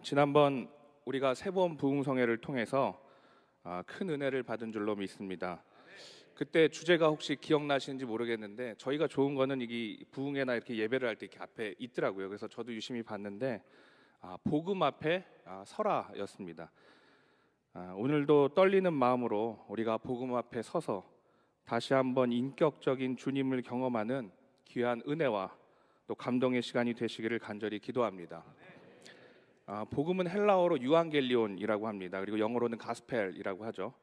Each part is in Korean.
지난번 우리가 세번 부흥성회를 통해서 큰 은혜를 받은 줄로 믿습니다. 그때 주제가 혹시 기억나시는지 모르겠는데 저희가 좋은 거는 이게 부흥회나 이렇게 예배를 할 때 이렇게 앞에 있더라고요. 그래서 저도 유심히 봤는데 복음 앞에 서라였습니다. 오늘도 떨리는 마음으로 우리가 복음 앞에 서서 다시 한번 인격적인 주님을 경험하는 귀한 은혜와 또 감동의 시간이 되시기를 간절히 기도합니다. 복음은 헬라어로 유앙겔리온이라고 합니다. 그리고 영어로는 가스펠이라고 하죠.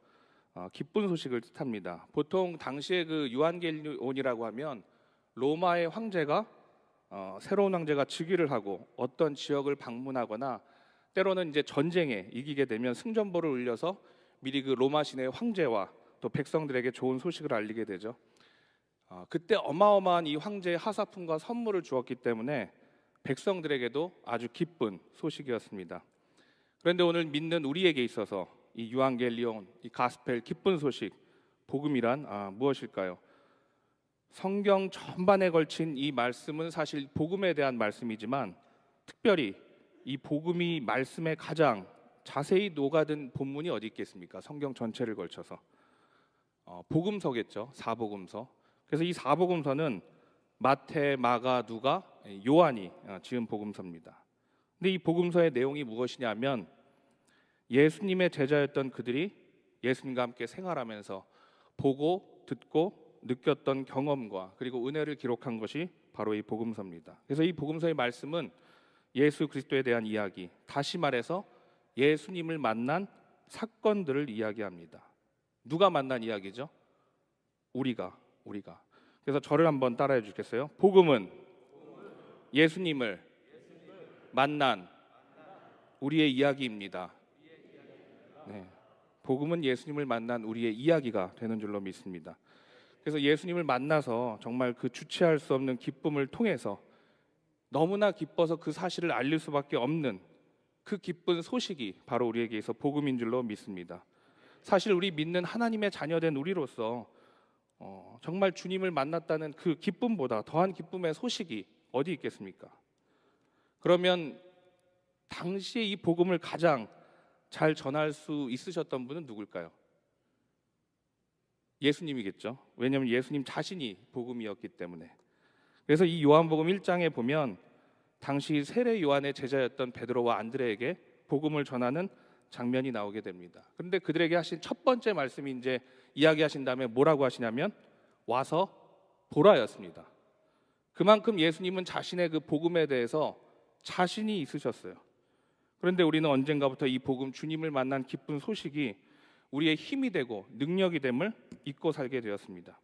기쁜 소식을 뜻합니다. 보통 당시에 그 유앙겔리온이라고 하면 로마의 황제가 새로운 황제가 즉위를 하고 어떤 지역을 방문하거나 때로는 이제 전쟁에 이기게 되면 승전보를 울려서 미리 그 로마 시내의 황제와 또 백성들에게 좋은 소식을 알리게 되죠. 그때 어마어마한 이 황제의 하사품과 선물을 주었기 때문에 백성들에게도 아주 기쁜 소식이었습니다. 그런데 오늘 믿는 우리에게 있어서 이 유앙겔리온, 이 가스펠, 기쁜 소식, 복음이란 무엇일까요? 성경 전반에 걸친 이 말씀은 사실 복음에 대한 말씀이지만 특별히 이 복음이 말씀에 가장 자세히 녹아든 본문이 어디 있겠습니까? 성경 전체를 걸쳐서 복음서겠죠. 사복음서. 그래서 이 사복음서는 마태, 마가, 누가, 요한이 지은 복음서입니다. 근데 이 복음서의 내용이 무엇이냐면 예수님의 제자였던 그들이 예수님과 함께 생활하면서 보고 듣고 느꼈던 경험과 그리고 은혜를 기록한 것이 바로 이 복음서입니다. 그래서 이 복음서의 말씀은 예수 그리스도에 대한 이야기, 다시 말해서 예수님을 만난 사건들을 이야기합니다. 누가 만난 이야기죠? 우리가. 그래서 저를 한번 따라해 주겠어요? 복음은 예수님을 만난 우리의 이야기입니다. 네. 복음은 예수님을 만난 우리의 이야기가 되는 줄로 믿습니다. 그래서 예수님을 만나서 정말 그 주체할 수 없는 기쁨을 통해서 너무나 기뻐서 그 사실을 알릴 수밖에 없는 그 기쁜 소식이 바로 우리에게 있어 복음인 줄로 믿습니다. 사실 우리 믿는 하나님의 자녀된 우리로서 정말 주님을 만났다는 그 기쁨보다 더한 기쁨의 소식이 어디 있겠습니까? 그러면 당시에 이 복음을 가장 잘 전할 수 있으셨던 분은 누굴까요? 예수님이겠죠. 왜냐하면 예수님 자신이 복음이었기 때문에. 그래서 이 요한복음 1장에 보면 당시 세례 요한의 제자였던 베드로와 안드레에게 복음을 전하는 장면이 나오게 됩니다. 그런데 그들에게 하신 첫 번째 말씀이 이제 이야기하신 다음에 뭐라고 하시냐면 와서 보라였습니다. 그만큼 예수님은 자신의 그 복음에 대해서 자신이 있으셨어요. 그런데 우리는 언젠가부터 이 복음, 주님을 만난 기쁜 소식이 우리의 힘이 되고 능력이 됨을 잊고 살게 되었습니다.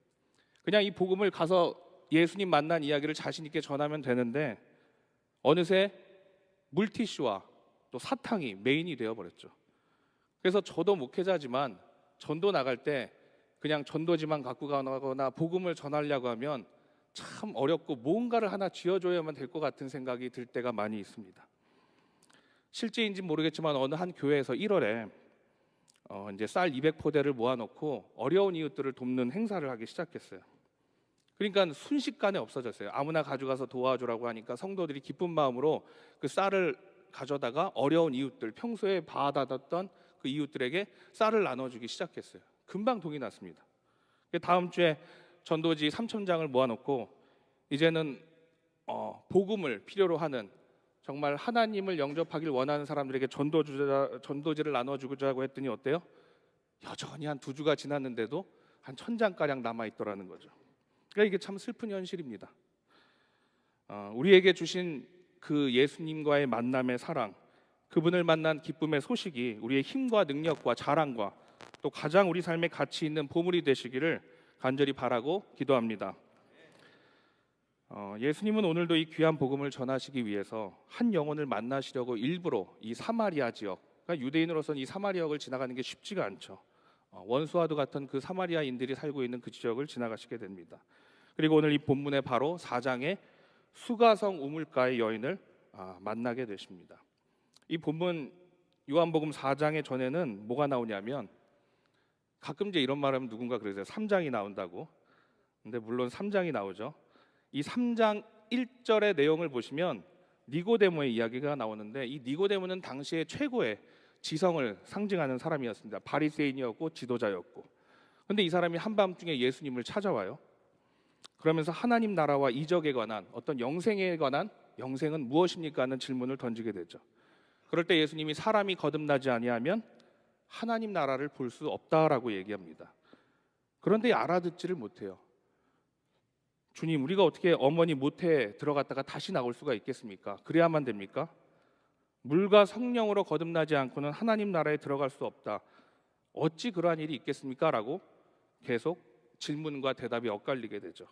그냥 이 복음을 가서 예수님 만난 이야기를 자신 있게 전하면 되는데 어느새 물티슈와 또 사탕이 메인이 되어버렸죠. 그래서 저도 목회자지만 전도 나갈 때 그냥 전도지만 갖고 가거나 복음을 전하려고 하면 참 어렵고 뭔가를 하나 쥐어줘야만 될 것 같은 생각이 들 때가 많이 있습니다. 실제인지 모르겠지만 어느 한 교회에서 1월에 이제 쌀 200포대를 모아놓고 어려운 이웃들을 돕는 행사를 하기 시작했어요. 그러니까 순식간에 없어졌어요. 아무나 가져가서 도와주라고 하니까 성도들이 기쁜 마음으로 그 쌀을 가져다가 어려운 이웃들, 평소에 받았던 그 이웃들에게 쌀을 나눠주기 시작했어요. 금방 동이 났습니다. 다음 주에 전도지 3,000장을 모아놓고 이제는 복음을 필요로 하는 정말 하나님을 영접하길 원하는 사람들에게 전도지를 나눠주자고 했더니 어때요? 여전히 한 2주가 지났는데도 한 1,000장가량 남아있더라는 거죠. 그러니까 이게 참 슬픈 현실입니다. 우리에게 주신 그 예수님과의 만남의 사랑, 그분을 만난 기쁨의 소식이 우리의 힘과 능력과 자랑과 또 가장 우리 삶에 가치 있는 보물이 되시기를 간절히 바라고 기도합니다. 예수님은 오늘도 이 귀한 복음을 전하시기 위해서 한 영혼을 만나시려고 일부러 이 사마리아 지역, 그러니까 유대인으로서는 이 사마리아역을 지나가는 게 쉽지가 않죠. 원수와도 같은 그 사마리아인들이 살고 있는 그 지역을 지나가시게 됩니다. 그리고 오늘 이 본문의 바로 4장에 수가성 우물가의 여인을 만나게 되십니다. 이 본문 요한복음 4장의 전에는 뭐가 나오냐면 가끔 이제 이런 말하면 누군가 그러세요. 3장이 나온다고. 근데 물론 3장이 나오죠. 이 3장 1절의 내용을 보시면 니고데모의 이야기가 나오는데, 이 니고데모는 당시의 최고의 지성을 상징하는 사람이었습니다. 바리새인이었고 지도자였고. 그런데 이 사람이 한밤중에 예수님을 찾아와요. 그러면서 하나님 나라와 이적에 관한, 어떤 영생에 관한, 영생은 무엇입니까? 하는 질문을 던지게 되죠. 그럴 때 예수님이 사람이 거듭나지 아니하면 하나님 나라를 볼 수 없다라고 얘기합니다. 그런데 알아듣지를 못해요. 주님, 우리가 어떻게 어머니 모태에 들어갔다가 다시 나올 수가 있겠습니까? 그래야만 됩니까? 물과 성령으로 거듭나지 않고는 하나님 나라에 들어갈 수 없다. 어찌 그러한 일이 있겠습니까? 라고 계속 질문과 대답이 엇갈리게 되죠.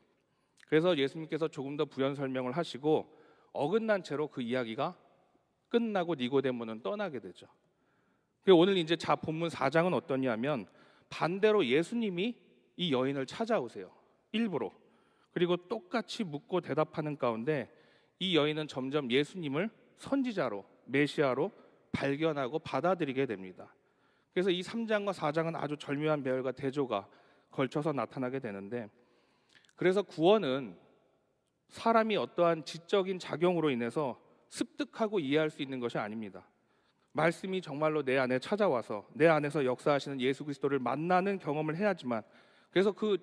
그래서 예수님께서 조금 더 부연 설명을 하시고 어긋난 채로 그 이야기가 끝나고 니고데모는 떠나게 되죠. 오늘 이제 본문 4장은 어떠냐면, 반대로 예수님이 이 여인을 찾아오세요. 일부러. 그리고 똑같이 묻고 대답하는 가운데 이 여인은 점점 예수님을 선지자로, 메시아로 발견하고 받아들이게 됩니다. 그래서 이 3장과 4장은 아주 절묘한 배열과 대조가 걸쳐서 나타나게 되는데, 그래서 구원은 사람이 어떠한 지적인 작용으로 인해서 습득하고 이해할 수 있는 것이 아닙니다. 말씀이 정말로 내 안에 찾아와서 내 안에서 역사하시는 예수 그리스도를 만나는 경험을 해야지만, 그래서 그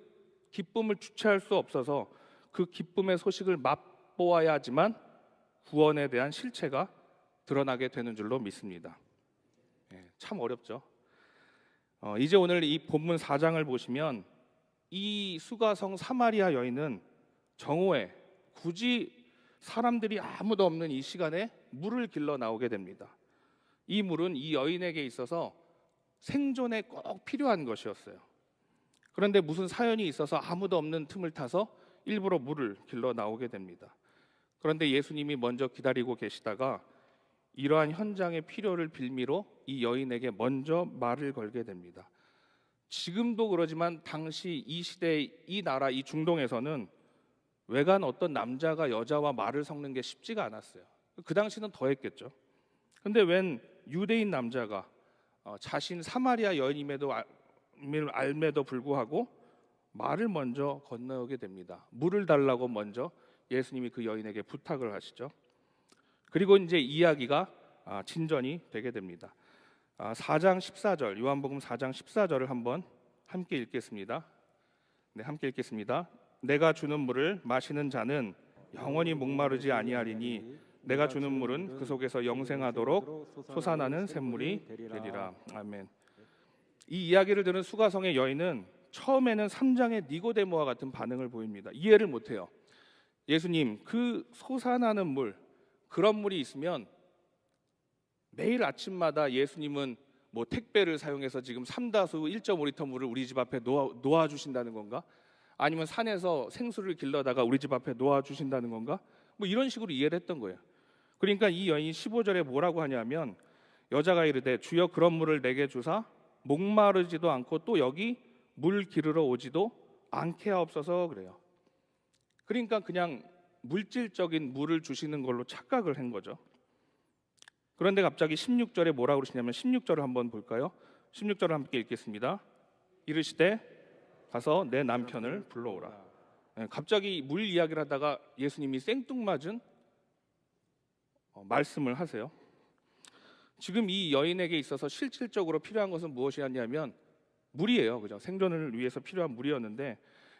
기쁨을 주체할 수 없어서 그 기쁨의 소식을 맛보아야지만 구원에 대한 실체가 드러나게 되는 줄로 믿습니다. 참 어렵죠. 이제 오늘 이 본문 4장을 보시면 이 수가성 사마리아 여인은 정오에 굳이 사람들이 아무도 없는 이 시간에 물을 길러 나오게 됩니다. 이 물은 이 여인에게 있어서 생존에 꼭 필요한 것이었어요. 그런데 무슨 사연이 있어서 아무도 없는 틈을 타서 일부러 물을 길러 나오게 됩니다. 그런데 예수님이 먼저 기다리고 계시다가 이러한 현장의 필요를 빌미로 이 여인에게 먼저 말을 걸게 됩니다. 지금도 그러지만 당시 이 시대, 이 나라, 이 중동에서는 외간 어떤 남자가 여자와 말을 섞는 게 쉽지가 않았어요. 그 당시는 더 했겠죠. 근데 웬 유대인 남자가 자신 사마리아 여인임에도 알매도 불구하고 말을 먼저 건너오게 됩니다. 물을 달라고 먼저 예수님이 그 여인에게 부탁을 하시죠. 그리고 이제 이야기가 진전이 되게 됩니다. 4장 14절, 요한복음 4장 14절을 한번 함께 읽겠습니다. 네, 함께 읽겠습니다. 내가 주는 물을 마시는 자는 영원히 목마르지 아니하리니 내가 주는 물은 그 속에서 영생하도록 솟아나는 샘물이 되리라. 아멘. 이 이야기를 들은 수가성의 여인은 처음에는 3장의 니고데모와 같은 반응을 보입니다. 이해를 못해요. 예수님, 그 솟아나는 물, 그런 물이 있으면 매일 아침마다 예수님은 뭐 택배를 사용해서 지금 3다수 1.5리터 물을 우리 집 앞에 놓아 주신다는 건가? 아니면 산에서 생수를 길러다가 우리 집 앞에 놓아 주신다는 건가? 뭐 이런 식으로 이해를 했던 거예요. 그러니까 이 여인이 15절에 뭐라고 하냐면, 여자가 이르되 주여 그런 물을 내게 주사 목마르지도 않고 또 여기 물 기르러 오지도 않게 하옵소서 그래요. 그러니까 그냥 물질적인 물을 주시는 걸로 착각을 한 거죠. 그런데 갑자기 16절에 뭐라고 그러시냐면, 16절을 한번 볼까요? 16절을 함께 읽겠습니다. 이르시되 가서 내 남편을 불러오라. 갑자기 물 이야기를 하다가 예수님이 생뚱맞은 말씀을 하세요. 지금 이 여인에게 있어서 실질적으로 필요한 것은 무엇이었냐면 물이에요. 그죠? 생존을 위해서 필요한 물이었는데,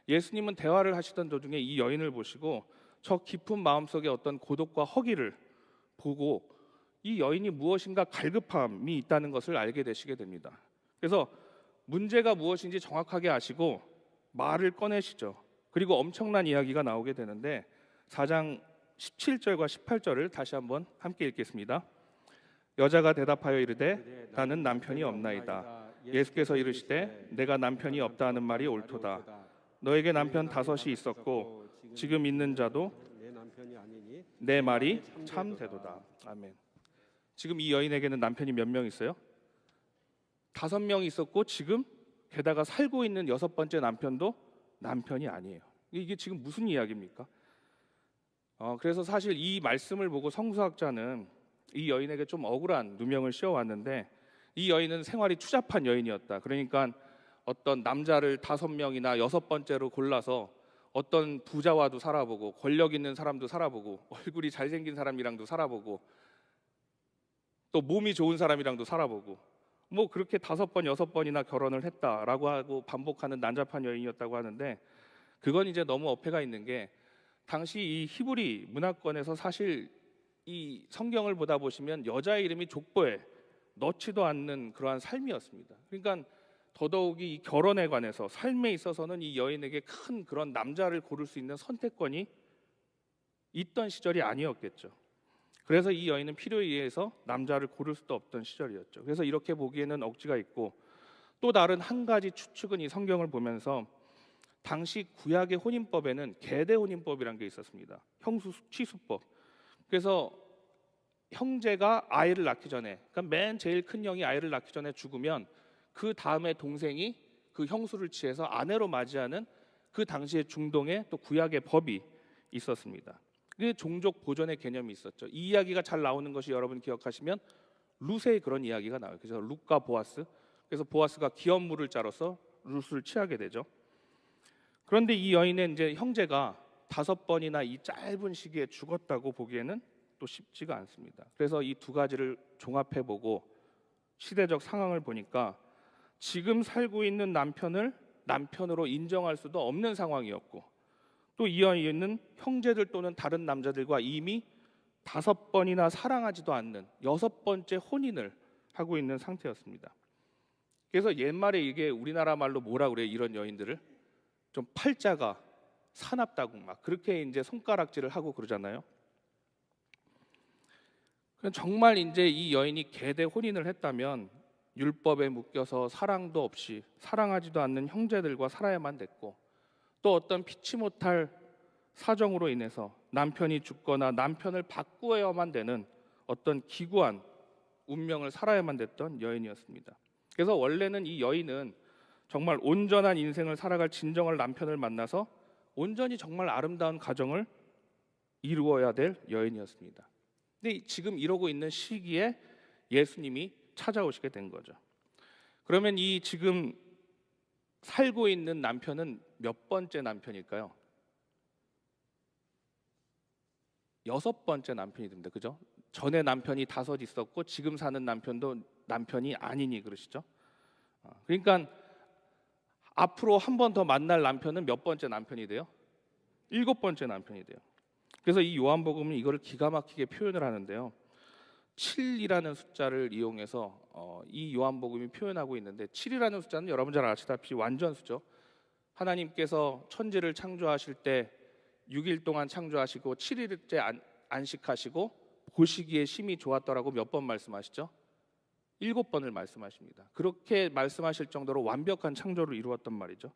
예수님은 대화를 하시던 도중에 이 여인을 보시고 저 깊은 마음속에 어떤 고독과 허기를 보고 이 여인이 무엇인가 갈급함이 있다는 것을 알게 되시게 됩니다. 그래서 문제가 무엇인지 정확하게 아시고 말을 꺼내시죠. 그리고 엄청난 이야기가 나오게 되는데 4장 17절과 18절을 다시 한번 함께 읽겠습니다. 여자가 대답하여 이르되 나는 남편이 없나이다. 예수께서 이르시되 내가 남편이 없다 하는 말이 옳도다. 너에게 남편 5이 있었고 지금 있는 자도 내 말이 참 되도다. 아멘. 지금 이 여인에게는 남편이 몇 명 있어요? 5명이 있었고 지금 게다가 살고 있는 6번째 남편도 남편이 아니에요. 이게 지금 무슨 이야기입니까? 그래서 사실 이 말씀을 보고 성수학자는 이 여인에게 좀 억울한 누명을 씌워왔는데, 이 여인은 생활이 추잡한 여인이었다. 그러니까 어떤 남자를 5명이나 6번째로 골라서 어떤 부자와도 살아보고 권력 있는 사람도 살아보고 얼굴이 잘생긴 사람이랑도 살아보고 또 몸이 좋은 사람이랑도 살아보고 뭐 그렇게 5번, 6번이나 결혼을 했다라고 하고 반복하는 난잡한 여인이었다고 하는데, 그건 이제 너무 어폐가 있는 게, 당시 이 히브리 문화권에서 사실 이 성경을 보다 보시면 여자 이름이 족보에 넣지도 않는 그러한 삶이었습니다. 그러니까 더더욱이 이 결혼에 관해서 삶에 있어서는 이 여인에게 큰 그런 남자를 고를 수 있는 선택권이 있던 시절이 아니었겠죠. 그래서 이 여인은 필요에 의해서 남자를 고를 수도 없던 시절이었죠. 그래서 이렇게 보기에는 억지가 있고, 또 다른 한 가지 추측은 이 성경을 보면서 당시 구약의 혼인법에는 계대 혼인법이라는 게 있었습니다. 형수 취수법. 그래서 형제가 아이를 낳기 전에, 그러니까 맨 제일 큰 형이 아이를 낳기 전에 죽으면 그 다음에 동생이 그 형수를 취해서 아내로 맞이하는 그 당시의 중동의 또 구약의 법이 있었습니다. 그 종족 보존의 개념이 있었죠. 이 이야기가 잘 나오는 것이 여러분 기억하시면 룻의 그런 이야기가 나와요. 그래서 룻과 보아스. 그래서 보아스가 기업물을 짜로서 룻을 취하게 되죠. 그런데 이 여인의 이제 형제가 5번이나 이 짧은 시기에 죽었다고 보기에는 또 쉽지가 않습니다. 그래서 이 두 가지를 종합해 보고 시대적 상황을 보니까 지금 살고 있는 남편을 남편으로 인정할 수도 없는 상황이었고, 또 이 여인은 형제들 또는 다른 남자들과 이미 5번이나 사랑하지도 않는 6번째 혼인을 하고 있는 상태였습니다. 그래서 옛말에 이게 우리나라 말로 뭐라 그래요? 이런 여인들을 좀 팔자가 사납다고 막 그렇게 이제 손가락질을 하고 그러잖아요. 정말 이제 이 여인이 계대 혼인을 했다면 율법에 묶여서 사랑도 없이 사랑하지도 않는 형제들과 살아야만 됐고, 또 어떤 피치 못할 사정으로 인해서 남편이 죽거나 남편을 바꾸어야만 되는 어떤 기구한 운명을 살아야만 됐던 여인이었습니다. 그래서 원래는 이 여인은 정말 온전한 인생을 살아갈 진정한 남편을 만나서 온전히 정말 아름다운 가정을 이루어야 될 여인이었습니다. 근데 지금 이러고 있는 시기에 예수님이 찾아오시게 된 거죠. 그러면 이 지금 살고 있는 남편은 몇 번째 남편일까요? 6번째 남편이 됩니다. 그죠? 전에 남편이 5 있었고 지금 사는 남편도 남편이 아니니 그러시죠? 그러니까 앞으로 한 번 더 만날 남편은 몇 번째 남편이 돼요? 7번째 남편이 돼요. 그래서 이 요한복음은 이거를 기가 막히게 표현을 하는데요. 7이라는 숫자를 이용해서 이 요한복음이 표현하고 있는데, 7이라는 숫자는 여러분 잘 아시다시피 완전수죠. 하나님께서 천지를 창조하실 때 6일 동안 창조하시고 7일째 안식하시고 보시기에 심히 좋았더라고 몇 번 말씀하시죠? 7번을 말씀하십니다. 그렇게 말씀하실 정도로 완벽한 창조를 이루었단 말이죠.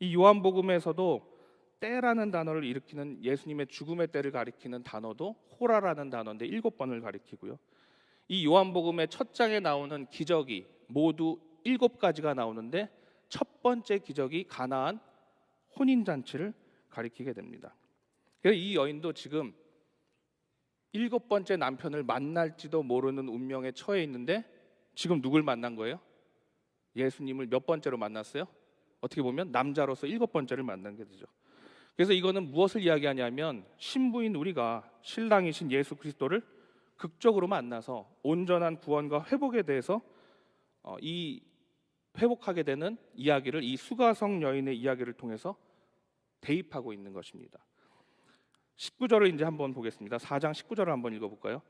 이 요한복음에서도 때라는 단어를 일으키는, 예수님의 죽음의 때를 가리키는 단어도 호라라는 단어인데 7번을 가리키고요. 이 요한복음의 첫 장에 나오는 기적이 모두 7가지가 나오는데 첫 번째 기적이 가나안 혼인잔치를 가리키게 됩니다. 그래서 이 여인도 지금 7번째 남편을 만날지도 모르는 운명에 처해 있는데 지금 누굴 만난 거예요? 예수님을 몇 번째로 만났어요? 어떻게 보면 남자로서 7번째를 만난 게 되죠. 그래서 이거는 무엇을 이야기하냐면 신부인 우리가 신랑이신 예수 그리스도를 극적으로 만나서 온전한 구원과 회복에 대해서 이 회복하게 되는 이야기를 이 수가성 여인의 이야기를 통해서 대입하고 있는 것입니다. 19절을 이제 한번 보겠습니다. 4장 19절을 한번 읽어볼까요?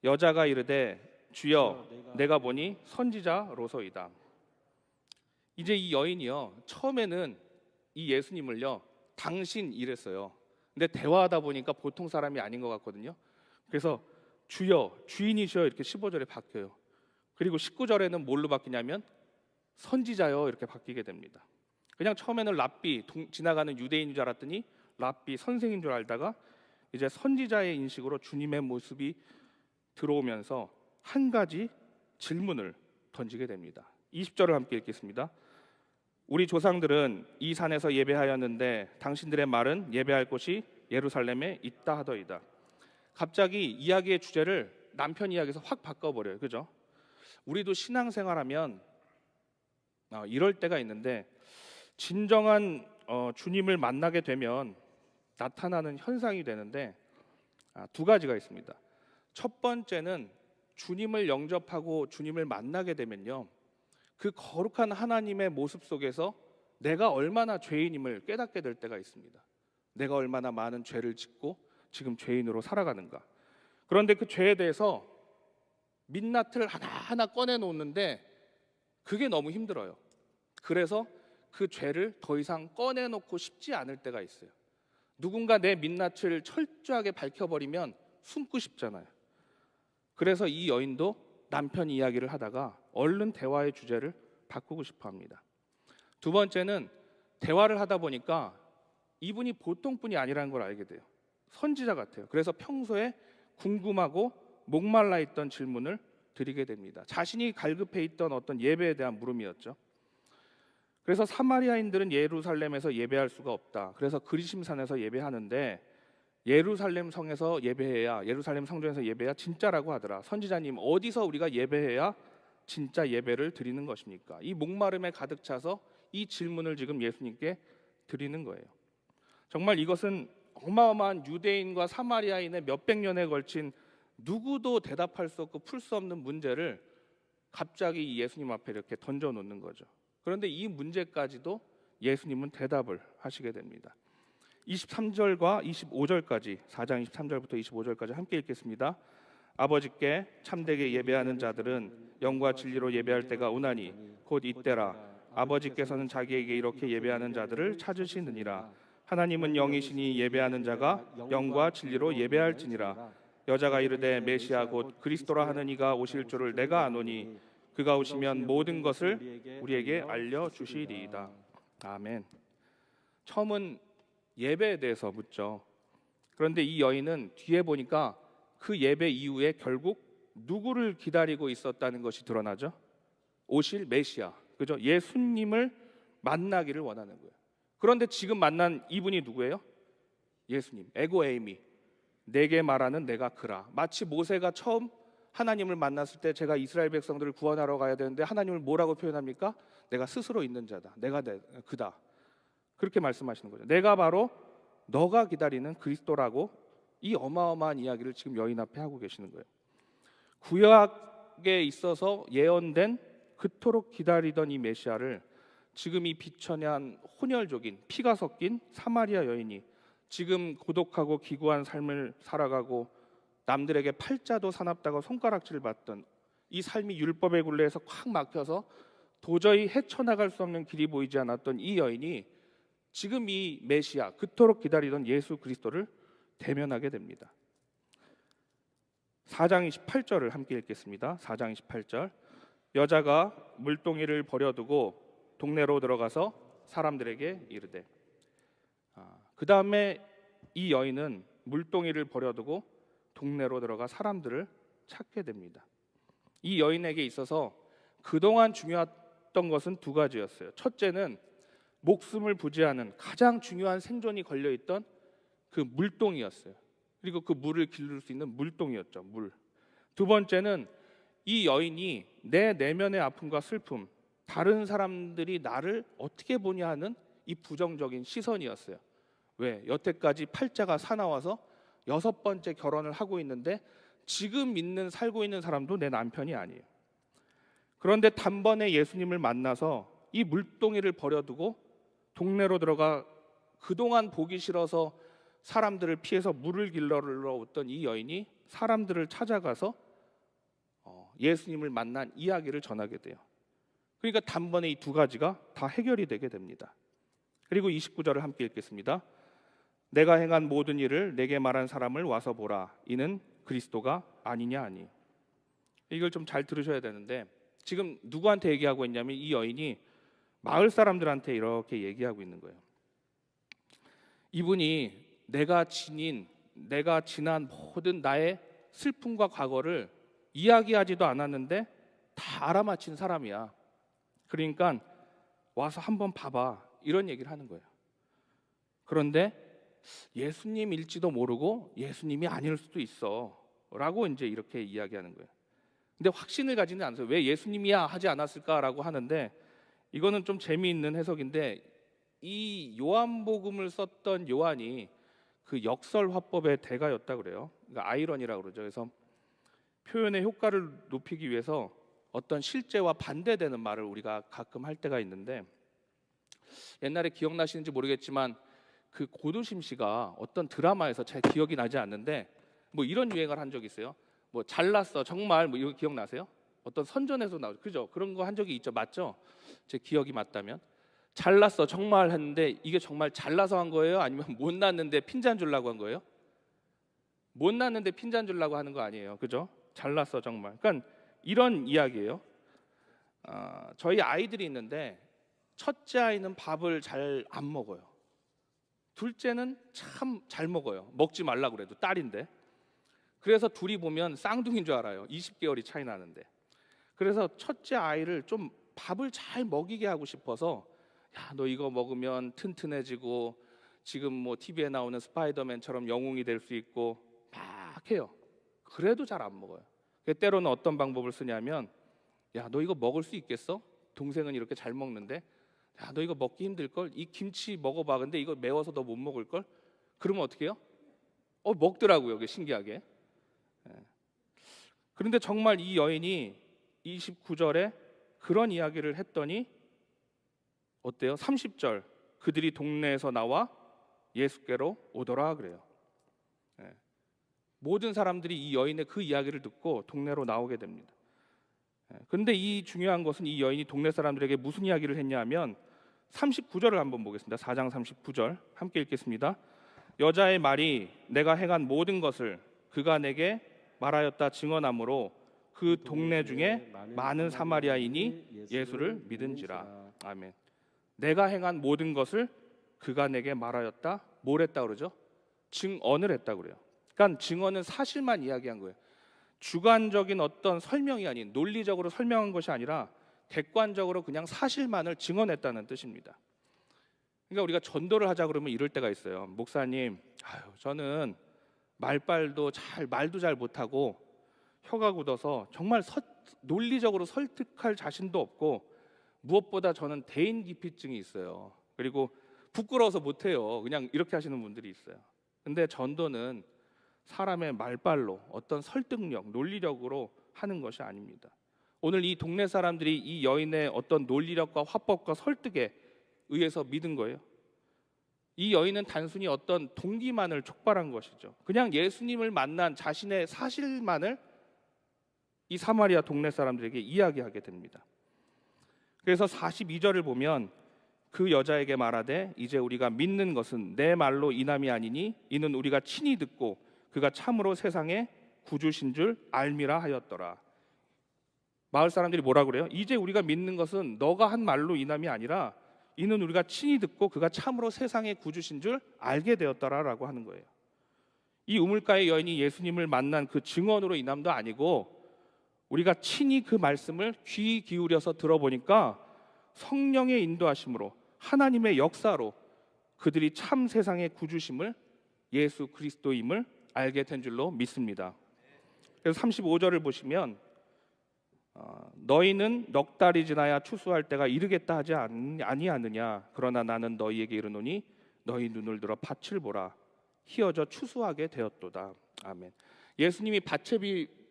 여자가 이르되 주여 내가 보니 선지자로소이다. 이제 이 여인이요, 처음에는 이 예수님을요 당신 이랬어요. 근데 대화하다 보니까 보통 사람이 아닌 것 같거든요. 그래서 주여, 주인이셔 이렇게 15절에 바뀌어요. 그리고 19절에는 뭘로 바뀌냐면 선지자요 이렇게 바뀌게 됩니다. 그냥 처음에는 랍비, 지나가는 유대인인 줄 알았더니 랍비, 선생인 줄 알다가 이제 선지자의 인식으로 주님의 모습이 들어오면서 한 가지 질문을 던지게 됩니다. 20절을 함께 읽겠습니다. 우리 조상들은 이 산에서 예배하였는데 당신들의 말은 예배할 곳이 예루살렘에 있다 하더이다. 갑자기 이야기의 주제를 남편 이야기에서 확 바꿔버려요. 그죠? 우리도 신앙생활하면 이럴 때가 있는데, 진정한 주님을 만나게 되면 나타나는 현상이 되는데 두 가지가 있습니다. 첫 번째는 주님을 영접하고 주님을 만나게 되면요, 그 거룩한 하나님의 모습 속에서 내가 얼마나 죄인임을 깨닫게 될 때가 있습니다. 내가 얼마나 많은 죄를 짓고 지금 죄인으로 살아가는가. 그런데 그 죄에 대해서 민낯을 하나하나 꺼내놓는데 그게 너무 힘들어요. 그래서 그 죄를 더 이상 꺼내놓고 싶지 않을 때가 있어요. 누군가 내 민낯을 철저하게 밝혀버리면 숨고 싶잖아요. 그래서 이 여인도 남편 이야기를 하다가 얼른 대화의 주제를 바꾸고 싶어 합니다. 두 번째는 대화를 하다 보니까 이분이 보통 분이 아니라는 걸 알게 돼요. 선지자 같아요. 그래서 평소에 궁금하고 목말라 있던 질문을 드리게 됩니다. 자신이 갈급해 있던 어떤 예배에 대한 물음이었죠. 그래서 사마리아인들은 예루살렘에서 예배할 수가 없다. 그래서 그리심산에서 예배하는데 예루살렘 성에서 예배해야, 예루살렘 성전에서 예배해야 진짜라고 하더라. 선지자님, 어디서 우리가 예배해야 진짜 예배를 드리는 것입니까? 이 목마름에 가득 차서 이 질문을 지금 예수님께 드리는 거예요. 정말 이것은 어마어마한 유대인과 사마리아인의 몇백 년에 걸친 누구도 대답할 수 없고 풀 수 없는 문제를 갑자기 예수님 앞에 이렇게 던져놓는 거죠. 그런데 이 문제까지도 예수님은 대답을 하시게 됩니다. 23절과 25절까지, 4장 23절부터 25절까지 함께 읽겠습니다. 아버지께 참되게 예배하는 자들은 영과 진리로 예배할 때가 오나니 곧 이때라. 아버지께서는 자기에게 이렇게 예배하는 자들을 찾으시느니라. 하나님은 영이시니 예배하는 자가 영과 진리로 예배할지니라. 여자가 이르되 메시아 곧 그리스도라 하는 이가 오실 줄을 내가 아노니 그가 오시면 모든 것을 우리에게 알려주시리이다. 아멘. 처음은 예배에 대해서 묻죠. 그런데 이 여인은 뒤에 보니까 그 예배 이후에 결국 누구를 기다리고 있었다는 것이 드러나죠. 오실 메시아, 그죠? 예수님을 만나기를 원하는 거예요. 그런데 지금 만난 이분이 누구예요? 예수님, 에고 에이미, 내게 말하는 내가 그라. 마치 모세가 처음 하나님을 만났을 때 제가 이스라엘 백성들을 구원하러 가야 되는데 하나님을 뭐라고 표현합니까? 내가 스스로 있는 자다. 내가 그다. 그렇게 말씀하시는 거죠. 내가 바로 너가 기다리는 그리스도라고 이 어마어마한 이야기를 지금 여인 앞에 하고 계시는 거예요. 구약에 있어서 예언된 그토록 기다리던 이 메시아를 지금 이 비천한 혼혈족인 피가 섞인 사마리아 여인이 지금 고독하고 기구한 삶을 살아가고 남들에게 팔자도 사납다고 손가락질 받던 이 삶이 율법의 굴레에서 콱 막혀서 도저히 헤쳐나갈 수 없는 길이 보이지 않았던 이 여인이 지금 이 메시아, 그토록 기다리던 예수 그리스도를 대면하게 됩니다. 4장 28절을 함께 읽겠습니다. 4장 28절. 여자가 물동이를 버려두고 동네로 들어가서 사람들에게 이르되. 그 다음에 이 여인은 물동이를 버려두고 동네로 들어가 사람들을 찾게 됩니다. 이 여인에게 있어서 그동안 중요했던 것은 두 가지였어요. 첫째는 목숨을 부지하는 가장 중요한 생존이 걸려있던 그 물동이었어요. 그리고 그 물을 기를 수 있는 물동이었죠. 물. 두 번째는 이 여인이 내 내면의 아픔과 슬픔, 다른 사람들이 나를 어떻게 보냐 하는 이 부정적인 시선이었어요. 왜? 여태까지 팔자가 사나워서 6번째 결혼을 하고 있는데 지금 살고 있는 사람도 내 남편이 아니에요. 그런데 단번에 예수님을 만나서 이 물동이를 버려두고 동네로 들어가 그동안 보기 싫어서 사람들을 피해서 물을 길러러 왔던 이 여인이 사람들을 찾아가서 예수님을 만난 이야기를 전하게 돼요. 그러니까 단번에 이 두 가지가 다 해결이 되게 됩니다. 그리고 29절을 함께 읽겠습니다. 내가 행한 모든 일을 내게 말한 사람을 와서 보라. 이는 그리스도가 아니냐 하니. 이걸 좀 잘 들으셔야 되는데 지금 누구한테 얘기하고 있냐면 이 여인이 마을 사람들한테 이렇게 얘기하고 있는 거예요. 이분이 내가 지난 모든 나의 슬픔과 과거를 이야기하지도 않았는데 다 알아맞힌 사람이야. 그러니까 와서 한번 봐봐. 이런 얘기를 하는 거예요. 그런데 예수님일지도 모르고 예수님이 아닐 수도 있어 라고 이제 이렇게 이야기하는 거예요. 근데 확신을 가지는 않아요. 왜 예수님이야 하지 않았을까라고 하는데 이거는 좀 재미있는 해석인데 이 요한복음을 썼던 요한이 그 역설 화법의 대가였다 그래요. 그러니까 아이러니라고 그러죠. 그래서 표현의 효과를 높이기 위해서 어떤 실제와 반대되는 말을 우리가 가끔 할 때가 있는데, 옛날에 기억나시는지 모르겠지만 그 고두심 씨가 어떤 드라마에서 제 기억이 나지 않는데 뭐 이런 유행을 한 적이 있어요. 뭐 잘났어 정말, 뭐 이거 기억나세요? 어떤 선전에서 나오죠. 그죠? 그런 거 한 적이 있죠. 맞죠? 제 기억이 맞다면 잘났어 정말 했는데, 이게 정말 잘나서 한 거예요? 아니면 못났는데 핀잔 주려고 한 거예요? 못났는데 핀잔 주려고 하는 거 아니에요. 그죠? 잘났어 정말. 그러니까 이런 이야기예요. 저희 아이들이 있는데 첫째 아이는 밥을 잘 안 먹어요. 둘째는 참 잘 먹어요. 먹지 말라고 그래도 딸인데. 그래서 둘이 보면 쌍둥이인 줄 알아요. 20개월이 차이 나는데. 그래서 첫째 아이를 좀 밥을 잘 먹이게 하고 싶어서, 야, 너 이거 먹으면 튼튼해지고 지금 뭐 TV에 나오는 스파이더맨처럼 영웅이 될 수 있고 막 해요. 그래도 잘 안 먹어요. 때로는 어떤 방법을 쓰냐면, 야, 너 이거 먹을 수 있겠어? 동생은 이렇게 잘 먹는데. 야, 너 이거 먹기 힘들걸? 이 김치 먹어봐. 근데 이거 매워서 너 못 먹을걸? 그러면 어떻게 해요? 먹더라고요. 이게 신기하게. 그런데 정말 이 여인이 29절에 그런 이야기를 했더니 어때요? 30절, 그들이 동네에서 나와 예수께로 오더라 그래요. 모든 사람들이 이 여인의 그 이야기를 듣고 동네로 나오게 됩니다. 그런데 이 중요한 것은 이 여인이 동네 사람들에게 무슨 이야기를 했냐면 39절을 한번 보겠습니다. 4장 39절 함께 읽겠습니다. 여자의 말이 내가 행한 모든 것을 그가 내게 말하였다 증언하므로 그 동네 중에 많은 사마리아인이 예수를 믿은지라. 아멘. 내가 행한 모든 것을 그가 내게 말하였다. 뭘 했다 그러죠? 증언을 했다 그래요. 그러니까 증언은 사실만 이야기한 거예요. 주관적인 어떤 설명이 아닌, 논리적으로 설명한 것이 아니라 객관적으로 그냥 사실만을 증언했다는 뜻입니다. 그러니까 우리가 전도를 하자 그러면 이럴 때가 있어요. 목사님, 저는 말도 잘 못하고 혀가 굳어서 정말 논리적으로 설득할 자신도 없고, 무엇보다 저는 대인기피증이 있어요. 그리고 부끄러워서 못해요. 그냥 이렇게 하시는 분들이 있어요. 근데 전도는 사람의 말발로 어떤 설득력, 논리력으로 하는 것이 아닙니다. 오늘 이 동네 사람들이 이 여인의 어떤 논리력과 화법과 설득에 의해서 믿은 거예요. 이 여인은 단순히 어떤 동기만을 촉발한 것이죠. 그냥 예수님을 만난 자신의 사실만을 이 사마리아 동네 사람들에게 이야기하게 됩니다. 그래서 42절을 보면 그 여자에게 말하되 이제 우리가 믿는 것은 내 말로 인함이 아니니 이는 우리가 친히 듣고 그가 참으로 세상의 구주신 줄 알미라 하였더라. 마을 사람들이 뭐라 그래요? 이제 우리가 믿는 것은 너가 한 말로 인함이 아니라 이는 우리가 친히 듣고 그가 참으로 세상의 구주신 줄 알게 되었더라라고 하는 거예요. 이 우물가의 여인이 예수님을 만난 그 증언으로 인함도 아니고, 우리가 친히 그 말씀을 귀 기울여서 들어보니까 성령의 인도하심으로 하나님의 역사로 그들이 참 세상의 구주심을 예수 그리스도임을 알게 된 줄로 믿습니다. 그래서 35절을 보시면 너희는 넉 달이 지나야 추수할 때가 이르겠다 하지 아니하느냐. 그러나 나는 너희에게 이르노니 너희 눈을 들어 밭을 보라. 희어져 추수하게 되었도다. 아멘. 예수님이 밭에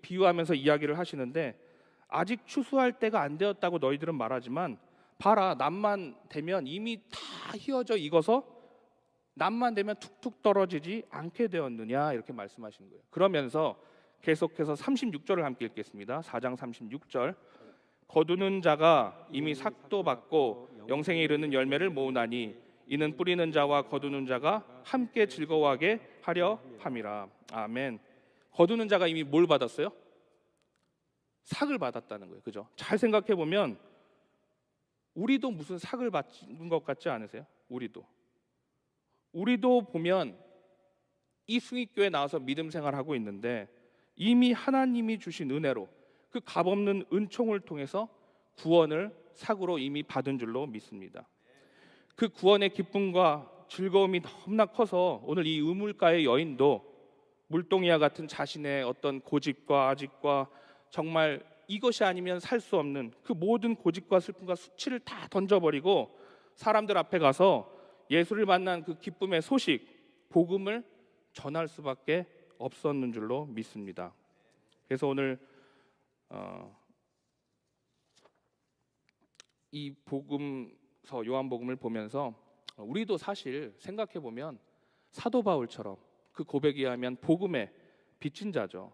비유하면서 이야기를 하시는데, 아직 추수할 때가 안 되었다고 너희들은 말하지만 봐라, 낮만 되면 이미 다 희어져 익어서 낮만 되면 툭툭 떨어지지 않게 되었느냐, 이렇게 말씀하시는 거예요. 그러면서 계속해서 36절을 함께 읽겠습니다. 4장 36절. 거두는 자가 이미 삭도 받고 영생에 이르는 열매를 모으나니 이는 뿌리는 자와 거두는 자가 함께 즐거워하게 하려 함이라. 아멘. 거두는 자가 이미 뭘 받았어요? 삭을 받았다는 거예요. 그죠? 잘 생각해 보면 우리도 무슨 삭을 받은 것 같지 않으세요? 우리도 보면 이 승익교회 나와서 믿음 생활하고 있는데 이미 하나님이 주신 은혜로 그 값없는 은총을 통해서 구원을 삭으로 이미 받은 줄로 믿습니다. 그 구원의 기쁨과 즐거움이 너무나 커서 오늘 이 우물가의 여인도 물동이와 같은 자신의 어떤 고집과 아집과 정말 이것이 아니면 살 수 없는 그 모든 고집과 슬픔과 수치를 다 던져버리고 사람들 앞에 가서 예수를 만난 그 기쁨의 소식, 복음을 전할 수밖에 없었는 줄로 믿습니다. 그래서 오늘 이 복음서 요한복음을 보면서 우리도 사실 생각해 보면 사도 바울처럼 그 고백에 의하면 복음의 빚진 자죠.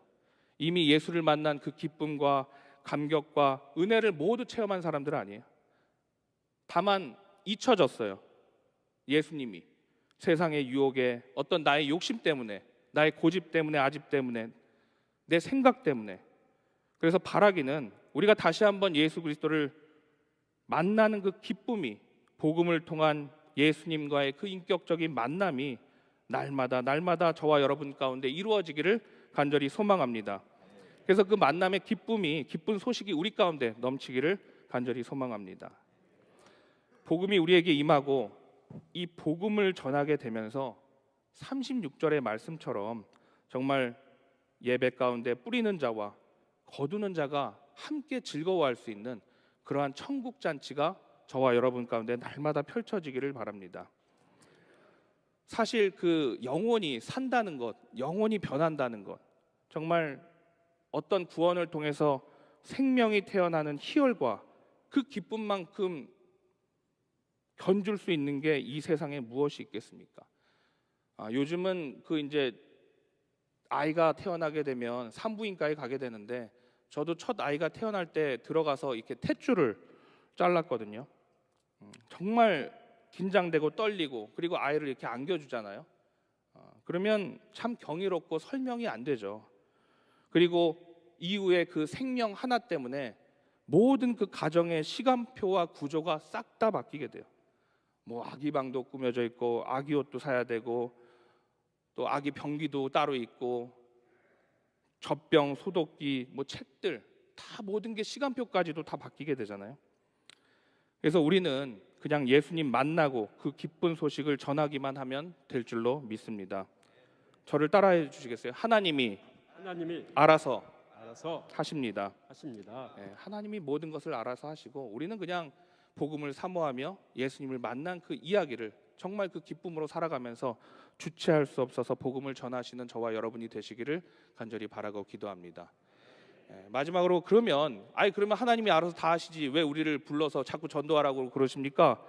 이미 예수를 만난 그 기쁨과 감격과 은혜를 모두 체험한 사람들 아니에요. 다만 잊혀졌어요. 예수님이 세상의 유혹에 어떤 나의 욕심 때문에, 나의 고집 때문에, 아집 때문에, 내 생각 때문에. 그래서 바라기는 우리가 다시 한번 예수 그리스도를 만나는 그 기쁨이, 복음을 통한 예수님과의 그 인격적인 만남이 날마다 저와 여러분 가운데 이루어지기를 간절히 소망합니다. 그래서 그 만남의 기쁨이, 기쁜 소식이 우리 가운데 넘치기를 간절히 소망합니다. 복음이 우리에게 임하고 이 복음을 전하게 되면서 36절의 말씀처럼 정말 예배 가운데 뿌리는 자와 거두는 자가 함께 즐거워할 수 있는 그러한 천국 잔치가 저와 여러분 가운데 날마다 펼쳐지기를 바랍니다. 사실 그 영혼이 산다는 것, 영혼이 변한다는 것, 정말 어떤 구원을 통해서 생명이 태어나는 희열과 그 기쁨만큼 견줄 수 있는 게 이 세상에 무엇이 있겠습니까? 요즘은 그 이제 아이가 태어나게 되면 산부인과에 가게 되는데, 저도 첫 아이가 태어날 때 들어가서 이렇게 탯줄을 잘랐거든요. 정말 긴장되고 떨리고, 그리고 아이를 이렇게 안겨주잖아요. 그러면 참 경이롭고 설명이 안 되죠. 그리고 이후에 그 생명 하나 때문에 모든 그 가정의 시간표와 구조가 싹 다 바뀌게 돼요. 뭐 아기 방도 꾸며져 있고, 아기 옷도 사야 되고, 또 아기 변기도 따로 있고, 젖병, 소독기, 뭐 책들 다 모든 게 시간표까지도 다 바뀌게 되잖아요. 그래서 우리는 그냥 예수님 만나고 그 기쁜 소식을 전하기만 하면 될 줄로 믿습니다. 저를 따라해 주시겠어요? 하나님이 알아서 하십니다. 네, 하나님이 모든 것을 알아서 하시고, 우리는 그냥 복음을 사모하며 예수님을 만난 그 이야기를 정말 그 기쁨으로 살아가면서 주체할 수 없어서 복음을 전하시는 저와 여러분이 되시기를 간절히 바라고 기도합니다. 마지막으로 그러면 하나님이 알아서 다 하시지 왜 우리를 불러서 자꾸 전도하라고 그러십니까?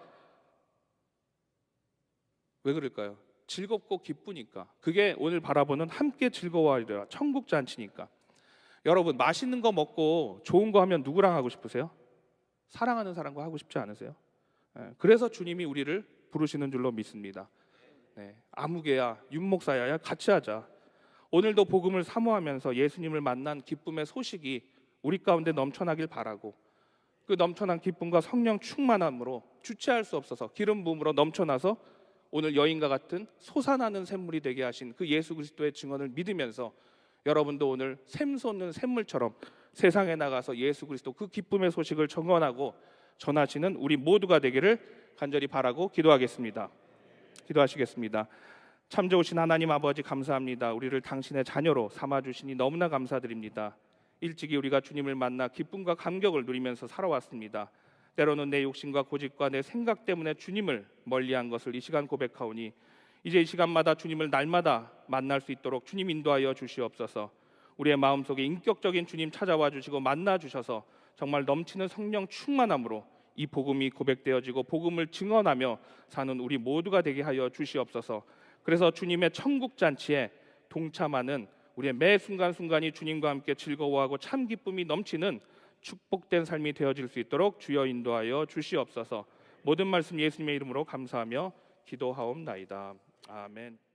왜 그럴까요? 즐겁고 기쁘니까. 그게 오늘 바라보는 함께 즐거워하리라 천국 잔치니까. 여러분, 맛있는 거 먹고 좋은 거 하면 누구랑 하고 싶으세요? 사랑하는 사람과 하고 싶지 않으세요? 그래서 주님이 우리를 부르시는 줄로 믿습니다. 아무개야, 윤목사야 같이 하자. 오늘도 복음을 사모하면서 예수님을 만난 기쁨의 소식이 우리 가운데 넘쳐나길 바라고, 그 넘쳐난 기쁨과 성령 충만함으로 주체할 수 없어서 기름 부음으로 넘쳐나서 오늘 여인과 같은 솟아나는 샘물이 되게 하신 그 예수 그리스도의 증언을 믿으면서 여러분도 오늘 샘솟는 샘물처럼 세상에 나가서 예수 그리스도 그 기쁨의 소식을 전언하고 전하시는 우리 모두가 되기를 간절히 바라고 기도하겠습니다. 기도하시겠습니다. 참 좋으신 하나님 아버지, 감사합니다. 우리를 당신의 자녀로 삼아주시니 너무나 감사드립니다. 일찍이 우리가 주님을 만나 기쁨과 감격을 누리면서 살아왔습니다. 때로는 내 욕심과 고집과 내 생각 때문에 주님을 멀리한 것을 이 시간 고백하오니, 이제 이 시간마다 주님을 날마다 만날 수 있도록 주님 인도하여 주시옵소서. 우리의 마음속에 인격적인 주님 찾아와 주시고 만나 주셔서 정말 넘치는 성령 충만함으로 이 복음이 고백되어지고 복음을 증언하며 사는 우리 모두가 되게 하여 주시옵소서. 그래서 주님의 천국 잔치에 동참하는 우리의 매 순간순간이 주님과 함께 즐거워하고 참 기쁨이 넘치는 축복된 삶이 되어질 수 있도록 주여 인도하여 주시옵소서. 모든 말씀 예수님의 이름으로 감사하며 기도하옵나이다. 아멘.